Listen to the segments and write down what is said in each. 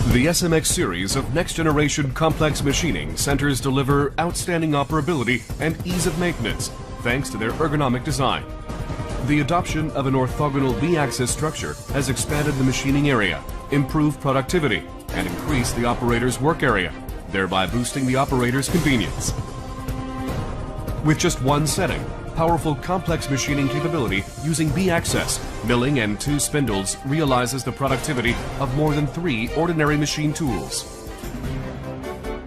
The SMX series of next-generation complex machining centers deliver outstanding operability and ease of maintenance thanks to their ergonomic design. The adoption of an orthogonal V-axis structure has expanded the machining area, improved productivity, and increased the operator's work area, thereby boosting the operator's convenience. With just one setting, powerful complex machining capability using V-axis, milling and 2 spindles realizes the productivity of more than 3 ordinary machine tools.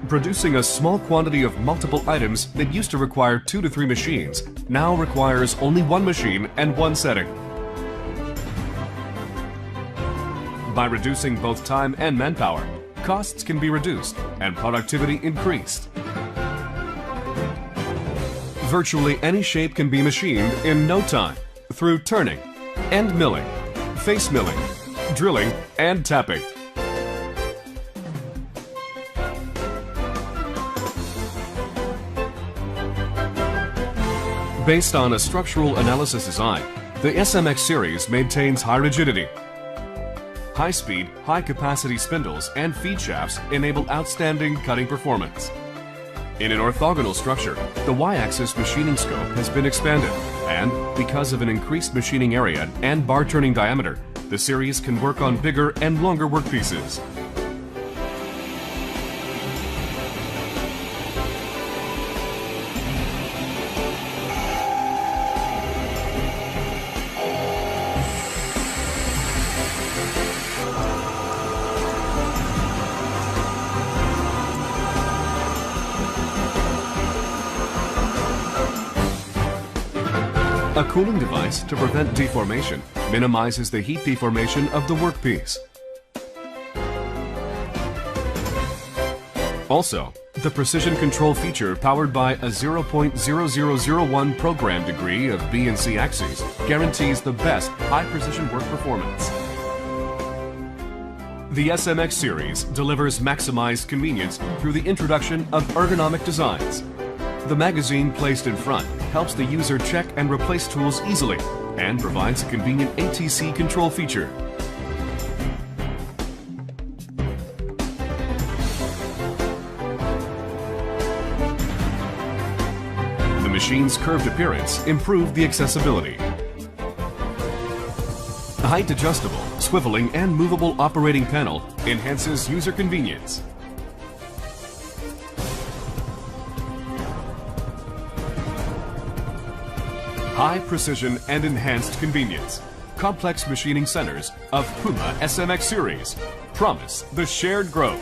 Producing a small quantity of multiple items that used to require 2 to 3 machines now requires only 1 machine and 1 setting. By reducing both time and manpower, costs can be reduced and productivity increased. Virtually any shape can be machined in no time through turning, end milling, face milling, drilling, and tapping. Based on a structural analysis design, the SMX series maintains high rigidity. High-speed, high-capacity spindles and feed shafts enable outstanding cutting performance. In an orthogonal structure, the Y-axis machining scope has been expanded, and because of an increased machining area and bar turning diameter, the series can work on bigger and longer workpieces. A cooling device to prevent deformation minimizes the heat deformation of the workpiece. Also, the precision control feature powered by a 0.0001 program degree of B and C axes guarantees the best high-precision work performance. The SMX series delivers maximized convenience through the introduction of ergonomic designs. The magazine placed in front helps the user check and replace tools easily and provides a convenient ATC control feature. The machine's curved appearance improved the accessibility. The height-adjustable, swiveling, and movable operating panel enhances user convenience. High precision and enhanced convenience. Complex machining centers of PUMA SMX series promise the shared growth.